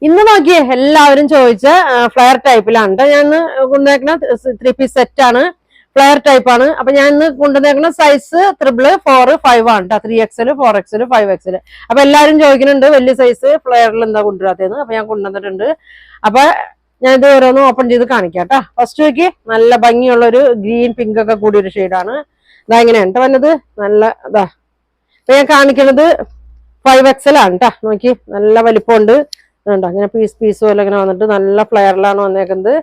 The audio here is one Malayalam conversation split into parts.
ഇന്ന് നോക്കിയേ എല്ലാവരും ചോദിച്ച ഫ്ലെയർ ടൈപ്പിലാണ് ഞാൻ കൊണ്ടുവന്നേക്കുന്ന 3-piece സെറ്റ് ആണ്. ഫ്ലെയർ ടൈപ്പ് ആണ്. അപ്പൊ ഞാൻ ഇന്ന് കൊണ്ടുവന്നേക്കുന്ന സൈസ് 4, 5 ആണ് കേട്ടോ. 3XL, 4XL, 5XL. അപ്പൊ എല്ലാരും ചോദിക്കുന്നുണ്ട് വലിയ സൈസ് ഫ്ലെയറിൽ എന്താ കൊണ്ടുവരാത്തതെന്ന്. അപ്പൊ ഞാൻ കൊണ്ടുവന്നിട്ടുണ്ട്. അപ്പൊ ഞാൻ ഇത് ഓരോന്ന് ഓപ്പൺ ചെയ്ത് കാണിക്കാം കേട്ടോ. ഫസ്റ്റ് നോക്കി നല്ല ഭംഗിയുള്ള ഒരു ഗ്രീൻ പിങ്ക് ഒക്കെ കൂടിയ ഒരു ഷെയ്ഡാണ്. ഇതാ ഇങ്ങനെയാണ് കേട്ടോ വന്നത്. നല്ല ഇതാ അപ്പൊ ഞാൻ കാണിക്കുന്നത് 5XL ആണ് കേട്ടോ. നോക്കി നല്ല വലിപ്പമുണ്ട്. അങ്ങനെ പീസ് പോലെ ഇങ്ങനെ വന്നിട്ട് നല്ല ഫ്ലെയറിലാണ് വന്നേക്കുന്നത്.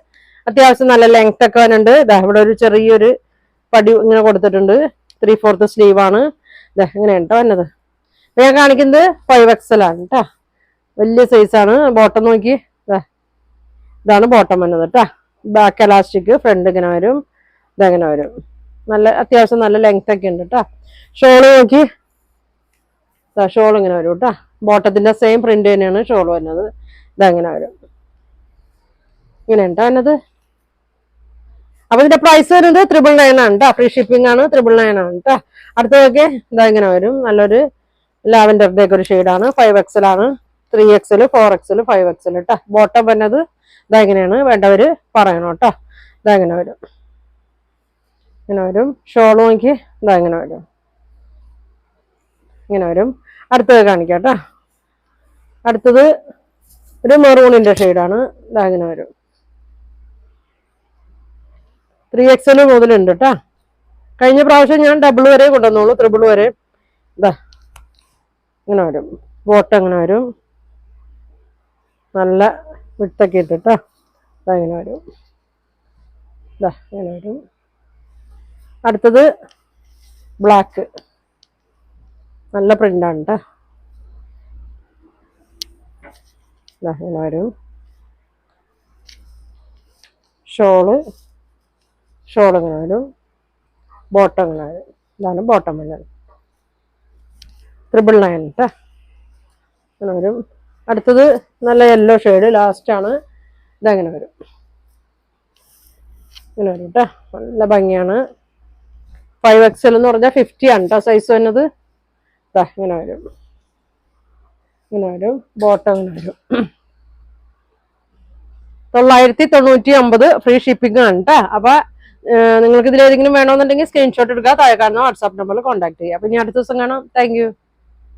അത്യാവശ്യം നല്ല ലെങ്ത് ഒക്കെ വന്നിട്ടുണ്ട്. ഇതാ ഇവിടെ ഒരു ചെറിയൊരു പടി ഇങ്ങനെ കൊടുത്തിട്ടുണ്ട്. 3/4 സ്ലീവ് ആണ്. ഇതാ ഇങ്ങനെയാണ് കേട്ടോ വന്നത്. അപ്പൊ ഞാൻ കാണിക്കുന്നത് 5XL ആണ് കേട്ടോ. വലിയ സൈസാണ്. ബോട്ടം നോക്കി ഇതാണ് ബോട്ടം വന്നത് കേട്ടോ. ബാക്ക് എലാസ്റ്റിക്, ഫ്രണ്ട് ഇങ്ങനെ വരും. ഇതെങ്ങനെ വരും. നല്ല അത്യാവശ്യം നല്ല ലെങ്ത് ഒക്കെ ഉണ്ട് കേട്ടോ. ഷോള് നോക്കി ഷോൾ ഇങ്ങനെ വരും കേട്ടോ. ബോട്ടത്തിന്റെ സെയിം പ്രിന്റ് തന്നെയാണ് ഷോൾ വരുന്നത്. ഇതെങ്ങനെ വരും. ഇങ്ങനെ ഉണ്ടോ വന്നത്. അപ്പൊ ഇതിന്റെ പ്രൈസ് വരുന്നത് 999 ആണ് കേട്ടോ. ഫ്രീ ഷിപ്പിംഗ് ആണ്. 999 ആണ് കേട്ടോ. അടുത്തതൊക്കെ ഇതാ ഇങ്ങനെ വരും. നല്ലൊരു ലാവൻഡറിന്റെ ഒക്കെ ഒരു ഷെയ്ഡാണ്. 5XL ആണ്. 3XL, 4XL, 5XL കേട്ടോ. ബോട്ടം വരുന്നത് ഇതാ ഇങ്ങനെയാണ്. വേണ്ടവര് പറയണം കേട്ടോ. ഇതാ ഇങ്ങനെ വരും. ഇങ്ങനെ വരും. ഷോൾ നോക്കി ഇതാ ഇങ്ങനെ വരും. ഇങ്ങനെ വരും. അടുത്തത് കാണിക്കാം കേട്ടോ. അടുത്തത് ഒരു മെറൂണിന്റെ ഷെയ്ഡാണ്. ഇതാ ഇങ്ങനെ വരും. 3XL മുതലുണ്ട് കേട്ടോ. കഴിഞ്ഞ പ്രാവശ്യം ഞാൻ ഡബിൾ വരെ കൊണ്ടുവന്നോളൂ. 3 വരെ ഇതാ ഇങ്ങനെ വരും. ബോട്ടം ഇങ്ങനെ വരും. നല്ല വിട്ടൊക്കെ ഇട്ട് കേട്ടോ. ഇതാ ഇങ്ങനെ വരും. ഇതാ ഇങ്ങനെ വരും. അടുത്തത് ബ്ലാക്ക്. നല്ല പ്രിന്റാണ് കേട്ടോ. ഇതാ ഇങ്ങനെ വരും. ഷോള് ഇങ്ങനെ വരും. ബോട്ടം ഇങ്ങനെ വരും. ഇതാണ് ബോട്ടം വരുന്നത്. 999 കേട്ടോ. ഇങ്ങനെ വരും. അടുത്തത് നല്ല യെല്ലോ ഷെയ്ഡ് ലാസ്റ്റ് ആണ്. ഇതങ്ങനെ വരും. ഇങ്ങനെ വരും കേട്ടോ. നല്ല ഭംഗിയാണ്. 5XL എന്ന് പറഞ്ഞാൽ 50 ആണ് കേട്ടോ സൈസ് വരുന്നത്. ഇതാ ഇങ്ങനെ വരും. ഇങ്ങനെ വരും. ബോട്ടം ഇങ്ങനെ വരും. 990 ഫ്രീ ഷിപ്പിംഗ് ആണ് കേട്ടോ. അപ്പൊ നിങ്ങൾക്ക് ഇതിലേതെങ്കിലും വേണമെന്നുണ്ടെങ്കിൽ സ്ക്രീൻഷോട്ട് എടുക്കുക. താഴെ കാണുന്ന വാട്സാപ്പ് നമ്പറിൽ കോൺടാക്ട് ചെയ്യുക. അപ്പൊ ഇനി അടുത്ത ദിവസം കാണാം. Thank you.